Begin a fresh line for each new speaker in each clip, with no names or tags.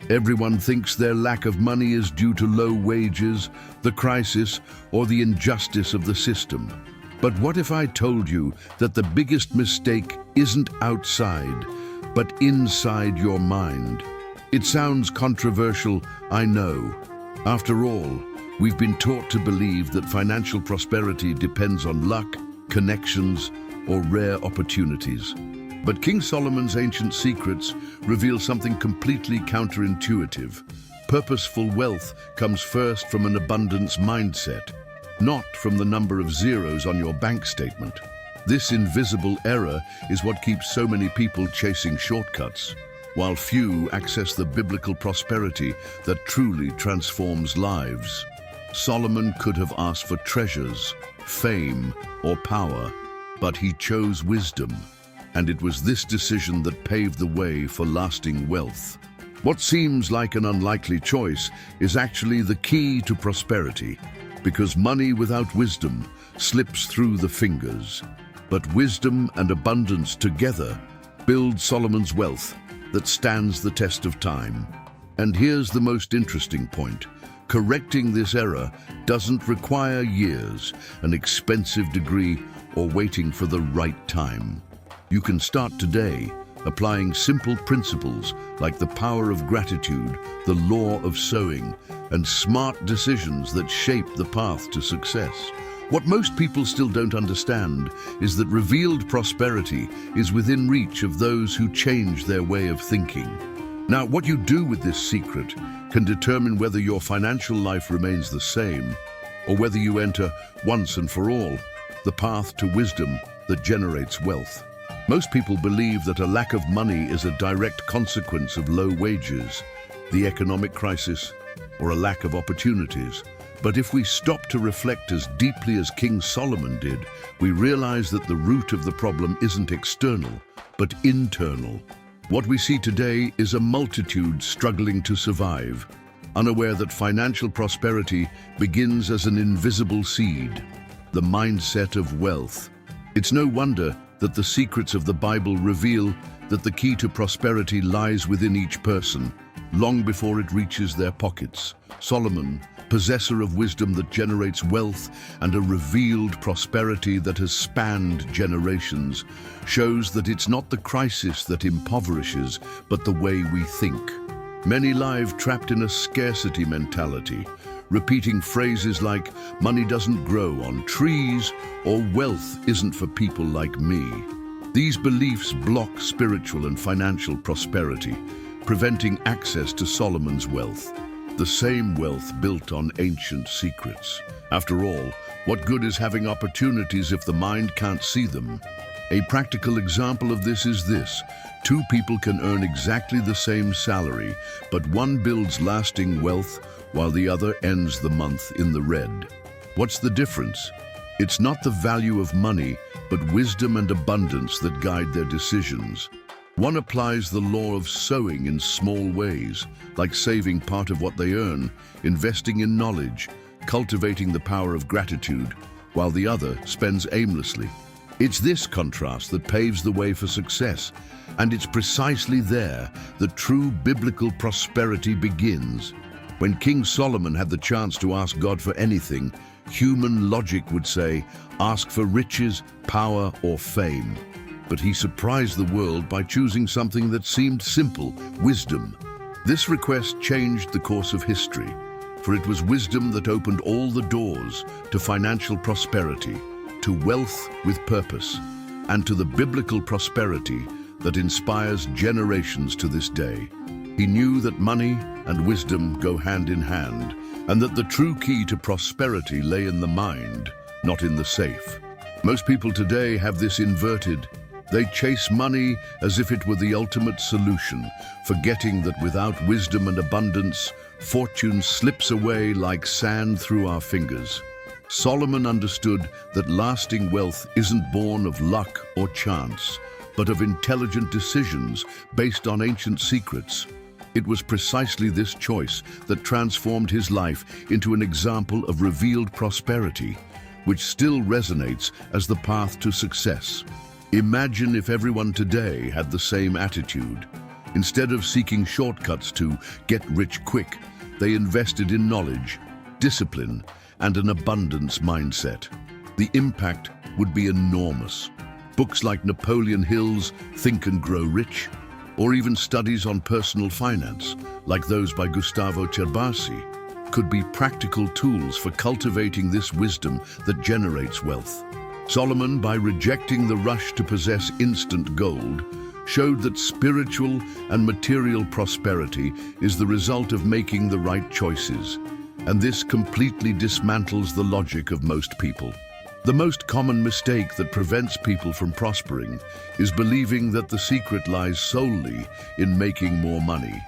Everyone thinks their lack of money is due to low wages, the crisis, or the injustice of the system. But what if I told you that the biggest mistake isn't outside, but inside your mind? It sounds controversial, I know. After all, we've been taught to believe that financial prosperity depends on luck, connections, or rare opportunities. But King Solomon's ancient secrets reveal something completely counterintuitive. Purposeful wealth comes first from an abundance mindset, not from the number of zeros on your bank statement. This invisible error is what keeps so many people chasing shortcuts, while few access the biblical prosperity that truly transforms lives. Solomon could have asked for treasures, fame, or power, but he chose wisdom, and it was this decision that paved the way for lasting wealth. What seems like an unlikely choice is actually the key to prosperity, because money without wisdom slips through the fingers. But wisdom and abundance together build Solomon's wealth that stands the test of time. And here's the most interesting point. Correcting this error doesn't require years, an expensive degree, or waiting for the right time. You can start today, applying simple principles like the power of gratitude, the law of sowing, and smart decisions that shape the path to success. What most people still don't understand is that revealed prosperity is within reach of those who change their way of thinking. Now, what you do with this secret can determine whether your financial life remains the same, or whether you enter, once and for all, the path to wisdom that generates wealth. Most people believe that a lack of money is a direct consequence of low wages, the economic crisis, or a lack of opportunities. But if we stop to reflect as deeply as King Solomon did, we realize that the root of the problem isn't external, but internal. What we see today is a multitude struggling to survive, unaware that financial prosperity begins as an invisible seed, the mindset of wealth. It's no wonder that the secrets of the Bible reveal that the key to prosperity lies within each person, long before it reaches their pockets. Solomon, possessor of wisdom that generates wealth and a revealed prosperity that has spanned generations, shows that it's not the crisis that impoverishes, but the way we think. Many live trapped in a scarcity mentality, repeating phrases like, "Money doesn't grow on trees," or "Wealth isn't for people like me." These beliefs block spiritual and financial prosperity, preventing access to Solomon's wealth, the same wealth built on ancient secrets. After all, what good is having opportunities if the mind can't see them? A practical example of this is this. Two people can earn exactly the same salary, but one builds lasting wealth while the other ends the month in the red. What's the difference? It's not the value of money, but wisdom and abundance that guide their decisions. One applies the law of sowing in small ways, like saving part of what they earn, investing in knowledge, cultivating the power of gratitude, while the other spends aimlessly. It's this contrast that paves the way for success, and it's precisely there that true biblical prosperity begins. When King Solomon had the chance to ask God for anything, human logic would say, ask for riches, power, or fame. But he surprised the world by choosing something that seemed simple, wisdom. This request changed the course of history, for it was wisdom that opened all the doors to financial prosperity, to wealth with purpose, and to the biblical prosperity that inspires generations to this day. He knew that money and wisdom go hand in hand, and that the true key to prosperity lay in the mind, not in the safe. Most people today have this inverted. They chase money as if it were the ultimate solution, forgetting that without wisdom and abundance, fortune slips away like sand through our fingers. Solomon understood that lasting wealth isn't born of luck or chance, but of intelligent decisions based on ancient secrets. It was precisely this choice that transformed his life into an example of revealed prosperity, which still resonates as the path to success. Imagine if everyone today had the same attitude. Instead of seeking shortcuts to get rich quick, they invested in knowledge, discipline, and an abundance mindset. The impact would be enormous. Books like Napoleon Hill's Think and Grow Rich, or even studies on personal finance, like those by Gustavo Cerbasi, could be practical tools for cultivating this wisdom that generates wealth. Solomon, by rejecting the rush to possess instant gold, showed that spiritual and material prosperity is the result of making the right choices, and this completely dismantles the logic of most people. The most common mistake that prevents people from prospering is believing that the secret lies solely in making more money.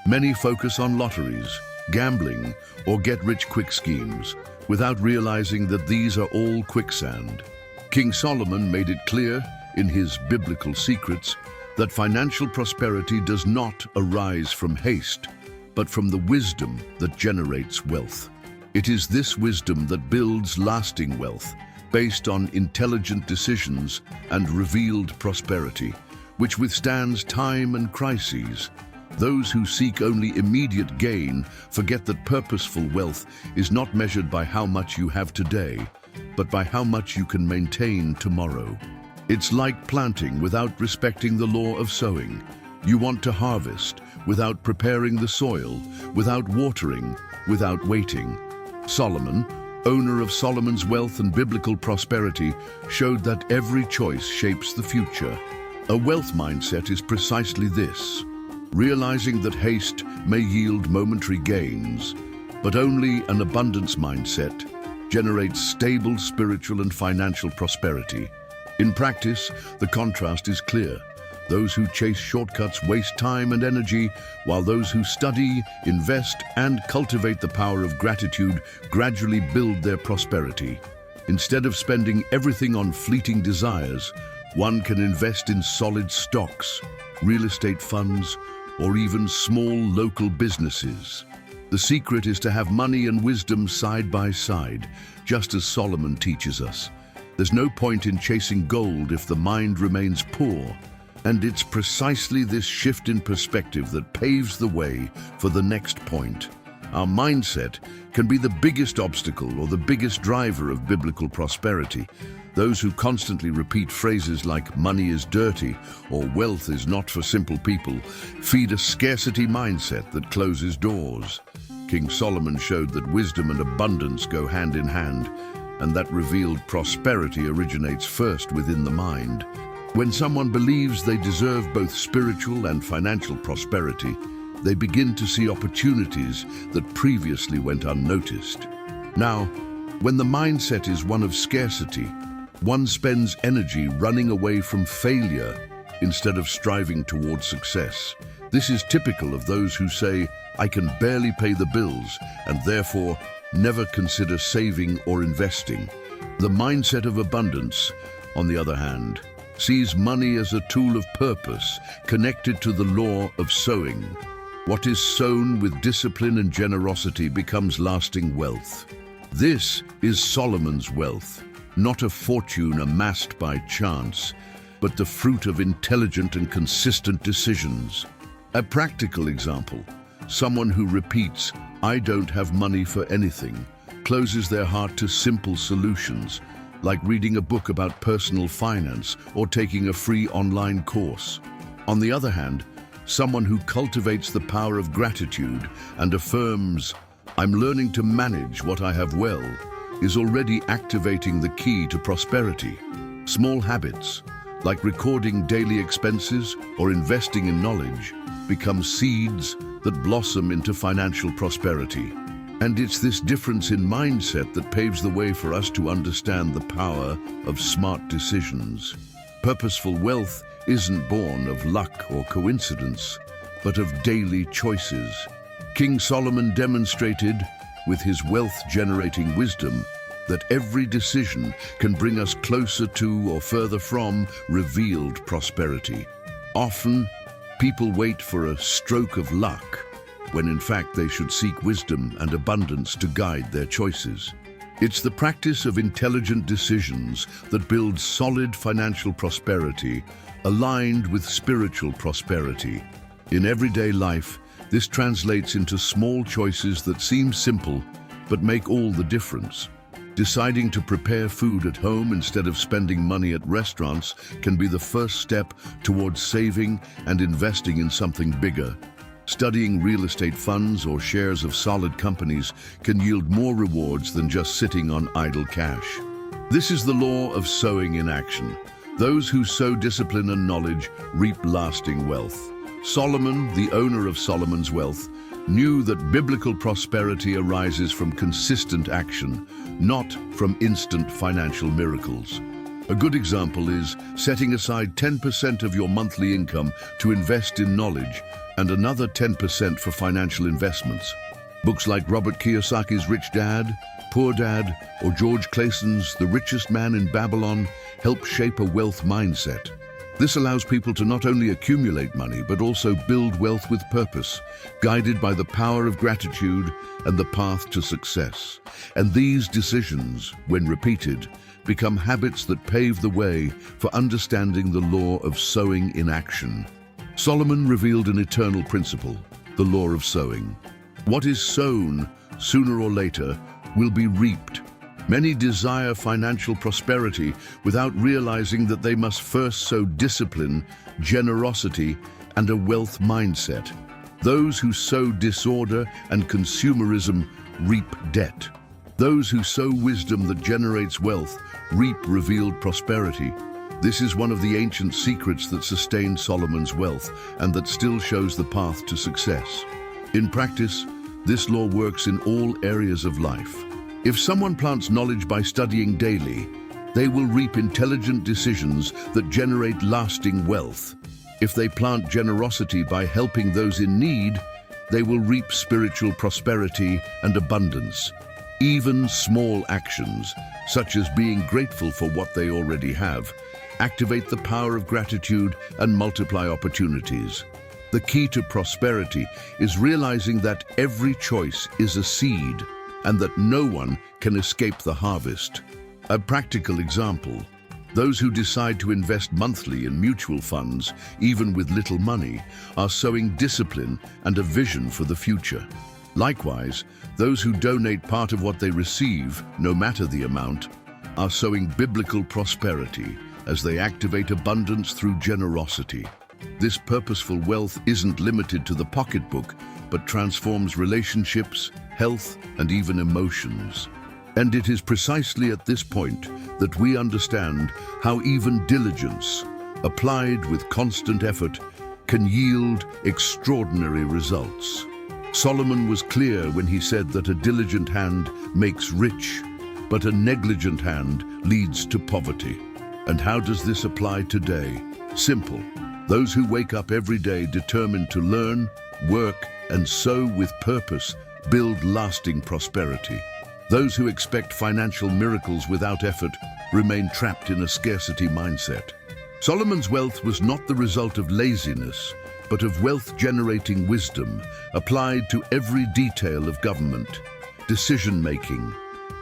Many focus on lotteries, gambling, or get-rich-quick schemes, without realizing that these are all quicksand. King Solomon made it clear, in his biblical secrets, that financial prosperity does not arise from haste, but from the wisdom that generates wealth. It is this wisdom that builds lasting wealth, based on intelligent decisions and revealed prosperity, which withstands time and crises. Those who seek only immediate gain forget that purposeful wealth is not measured by how much you have today, but by how much you can maintain tomorrow. It's like planting without respecting the law of sowing. You want to harvest without preparing the soil, without watering, without waiting. Solomon, owner of Solomon's Wealth and Biblical Prosperity, showed that every choice shapes the future. A wealth mindset is precisely this, realizing that haste may yield momentary gains, but only an abundance mindset generates stable spiritual and financial prosperity. In practice, the contrast is clear. Those who chase shortcuts waste time and energy, while those who study, invest, and cultivate the power of gratitude gradually build their prosperity. Instead of spending everything on fleeting desires, one can invest in solid stocks, real estate funds, or even small local businesses. The secret is to have money and wisdom side by side, just as Solomon teaches us. There's no point in chasing gold if the mind remains poor. And it's precisely this shift in perspective that paves the way for the next point. Our mindset can be the biggest obstacle or the biggest driver of biblical prosperity. Those who constantly repeat phrases like "money is dirty" or "wealth is not for simple people" feed a scarcity mindset that closes doors. King Solomon showed that wisdom and abundance go hand in hand, and that revealed prosperity originates first within the mind. When someone believes they deserve both spiritual and financial prosperity, they begin to see opportunities that previously went unnoticed. Now, when the mindset is one of scarcity, one spends energy running away from failure instead of striving towards success. This is typical of those who say, "I can barely pay the bills," and therefore never consider saving or investing. The mindset of abundance, on the other hand, sees money as a tool of purpose connected to the law of sowing. What is sown with discipline and generosity becomes lasting wealth. This is Solomon's wealth, not a fortune amassed by chance, but the fruit of intelligent and consistent decisions. A practical example, someone who repeats, "I don't have money for anything," closes their heart to simple solutions, like reading a book about personal finance or taking a free online course. On the other hand, someone who cultivates the power of gratitude and affirms, "I'm learning to manage what I have well," is already activating the key to prosperity. Small habits, like recording daily expenses or investing in knowledge, become seeds that blossom into financial prosperity. And it's this difference in mindset that paves the way for us to understand the power of smart decisions. Purposeful wealth isn't born of luck or coincidence, but of daily choices. King Solomon demonstrated, with his wealth-generating wisdom, that every decision can bring us closer to or further from revealed prosperity. Often, people wait for a stroke of luck, when in fact they should seek wisdom and abundance to guide their choices. It's the practice of intelligent decisions that builds solid financial prosperity, aligned with spiritual prosperity. In everyday life, this translates into small choices that seem simple, but make all the difference. Deciding to prepare food at home instead of spending money at restaurants can be the first step towards saving and investing in something bigger. Studying real estate funds or shares of solid companies can yield more rewards than just sitting on idle cash. This is the law of sowing in action. Those who sow discipline and knowledge reap lasting wealth. Solomon, the owner of Solomon's wealth, knew that biblical prosperity arises from consistent action, not from instant financial miracles. A good example is setting aside 10% of your monthly income to invest in knowledge and another 10% for financial investments. Books like Robert Kiyosaki's Rich Dad, Poor Dad, or George Clayson's The Richest Man in Babylon help shape a wealth mindset. This allows people to not only accumulate money, but also build wealth with purpose, guided by the power of gratitude and the path to success. And these decisions, when repeated, become habits that pave the way for understanding the law of sowing in action. Solomon revealed an eternal principle, the law of sowing. What is sown, sooner or later, will be reaped. Many desire financial prosperity without realizing that they must first sow discipline, generosity, and a wealth mindset. Those who sow disorder and consumerism reap debt. Those who sow wisdom that generates wealth reap revealed prosperity. This is one of the ancient secrets that sustained Solomon's wealth and that still shows the path to success. In practice, this law works in all areas of life. If someone plants knowledge by studying daily, they will reap intelligent decisions that generate lasting wealth. If they plant generosity by helping those in need, they will reap spiritual prosperity and abundance. Even small actions, such as being grateful for what they already have, activate the power of gratitude and multiply opportunities. The key to prosperity is realizing that every choice is a seed, and that no one can escape the harvest. A practical example: those who decide to invest monthly in mutual funds, even with little money, are sowing discipline and a vision for the future. Likewise, those who donate part of what they receive, no matter the amount, are sowing biblical prosperity as they activate abundance through generosity. This purposeful wealth isn't limited to the pocketbook, but transforms relationships, health, and even emotions. And it is precisely at this point that we understand how even diligence, applied with constant effort, can yield extraordinary results. Solomon was clear when he said that a diligent hand makes rich, but a negligent hand leads to poverty. And how does this apply today? Simple. Those who wake up every day determined to learn, work, and sow with purpose build lasting prosperity. Those who expect financial miracles without effort remain trapped in a scarcity mindset. Solomon's wealth was not the result of laziness, but of wealth-generating wisdom applied to every detail of government, decision-making,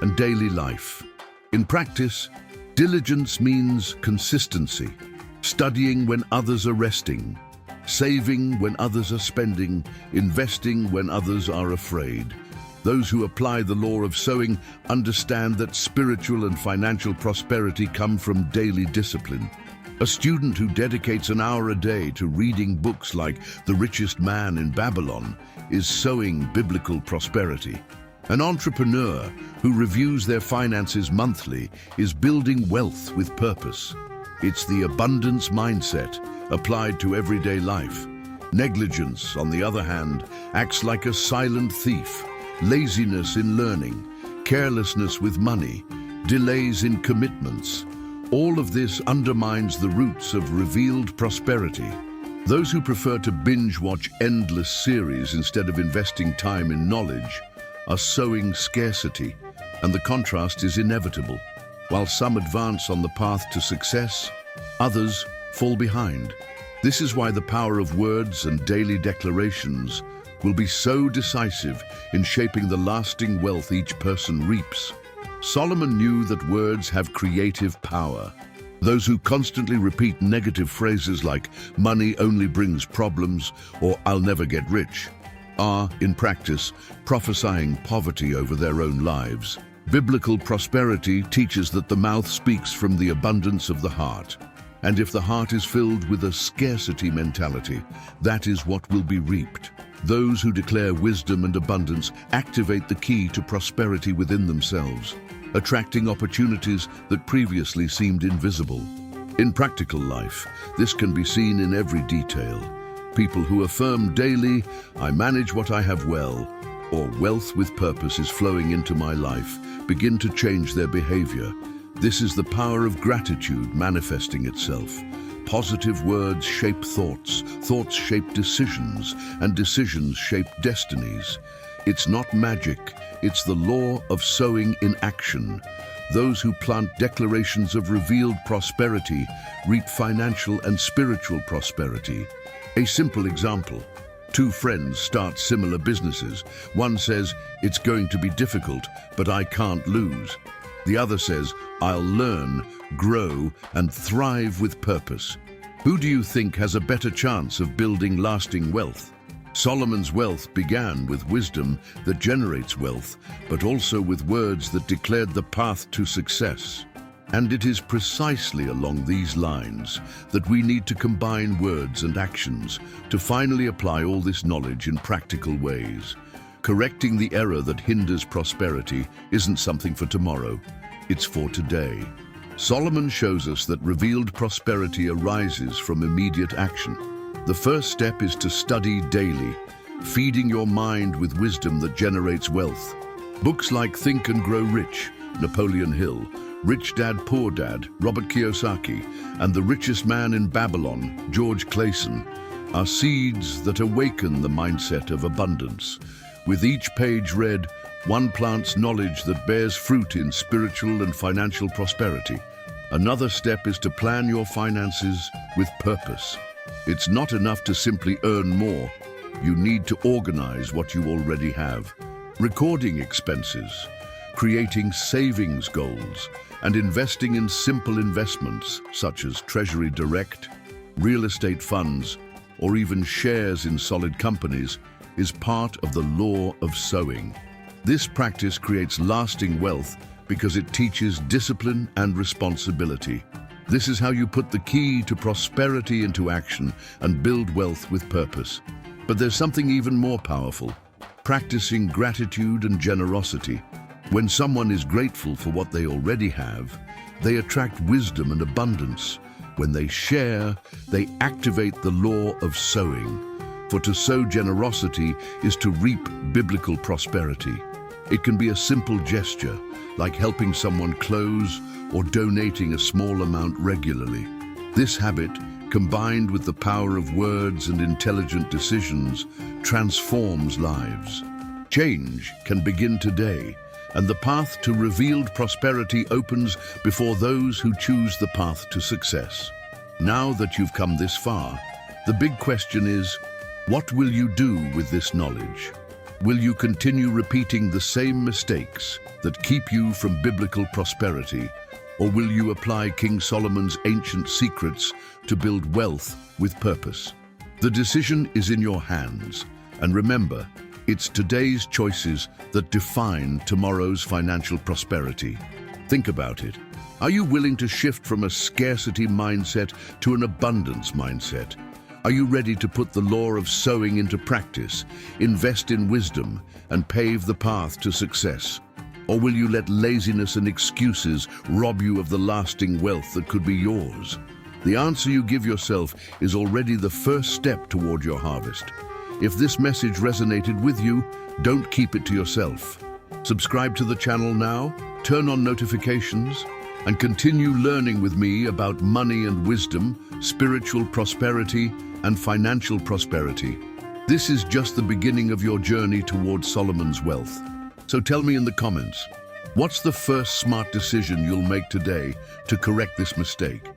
and daily life. In practice, diligence means consistency, studying when others are resting, saving when others are spending, investing when others are afraid. Those who apply the law of sowing understand that spiritual and financial prosperity come from daily discipline. A student who dedicates an hour a day to reading books like The Richest Man in Babylon is sowing biblical prosperity. An entrepreneur who reviews their finances monthly is building wealth with purpose. It's the abundance mindset applied to everyday life. Negligence, on the other hand, acts like a silent thief. Laziness in learning, carelessness with money, delays in commitments. All of this undermines the roots of revealed prosperity. Those who prefer to binge-watch endless series instead of investing time in knowledge are sowing scarcity, and the contrast is inevitable. While some advance on the path to success, others fall behind. This is why the power of words and daily declarations will be so decisive in shaping the lasting wealth each person reaps. Solomon knew that words have creative power. Those who constantly repeat negative phrases like money only brings problems or I'll never get rich are, in practice, prophesying poverty over their own lives. Biblical prosperity teaches that the mouth speaks from the abundance of the heart. And if the heart is filled with a scarcity mentality, that is what will be reaped. Those who declare wisdom and abundance activate the key to prosperity within themselves, attracting opportunities that previously seemed invisible. In practical life, this can be seen in every detail. People who affirm daily, "I manage what I have well," or "wealth with purpose is flowing into my life," begin to change their behavior. This is the power of gratitude manifesting itself. Positive words shape thoughts, thoughts shape decisions, and decisions shape destinies. It's not magic, it's the law of sowing in action. Those who plant declarations of revealed prosperity reap financial and spiritual prosperity. A simple example. Two friends start similar businesses. One says, "It's going to be difficult, but I can't lose." The other says, "I'll learn, grow, and thrive with purpose." Who do you think has a better chance of building lasting wealth? Solomon's wealth began with wisdom that generates wealth, but also with words that declared the path to success. And it is precisely along these lines that we need to combine words and actions to finally apply all this knowledge in practical ways. Correcting the error that hinders prosperity isn't something for tomorrow, it's for today. Solomon shows us that revealed prosperity arises from immediate action. The first step is to study daily, feeding your mind with wisdom that generates wealth. Books like Think and Grow Rich, Napoleon Hill, Rich Dad, Poor Dad, Robert Kiyosaki, and The Richest Man in Babylon, George Clason, are seeds that awaken the mindset of abundance. With each page read, one plants knowledge that bears fruit in spiritual and financial prosperity. Another step is to plan your finances with purpose. It's not enough to simply earn more. You need to organize what you already have. Recording expenses, creating savings goals, and investing in simple investments such as Treasury Direct, real estate funds, or even shares in solid companies is part of the law of sowing. This practice creates lasting wealth because it teaches discipline and responsibility. This is how you put the key to prosperity into action and build wealth with purpose. But there's something even more powerful: practicing gratitude and generosity. When someone is grateful for what they already have, they attract wisdom and abundance. When they share, they activate the law of sowing. For to sow generosity is to reap biblical prosperity. It can be a simple gesture, like helping someone close or donating a small amount regularly. This habit, combined with the power of words and intelligent decisions, transforms lives. Change can begin today, and the path to revealed prosperity opens before those who choose the path to success. Now that you've come this far, the big question is, what will you do with this knowledge? Will you continue repeating the same mistakes that keep you from biblical prosperity, or will you apply King Solomon's ancient secrets to build wealth with purpose? The decision is in your hands, and remember, it's today's choices that define tomorrow's financial prosperity. Think about it. Are you willing to shift from a scarcity mindset to an abundance mindset? Are you ready to put the law of sowing into practice, invest in wisdom, and pave the path to success? Or will you let laziness and excuses rob you of the lasting wealth that could be yours? The answer you give yourself is already the first step toward your harvest. If this message resonated with you, don't keep it to yourself. Subscribe to the channel now, turn on notifications, and continue learning with me about money and wisdom, spiritual prosperity, and financial prosperity. This is just the beginning of your journey towards Solomon's wealth. So tell me in the comments, what's the first smart decision you'll make today to correct this mistake?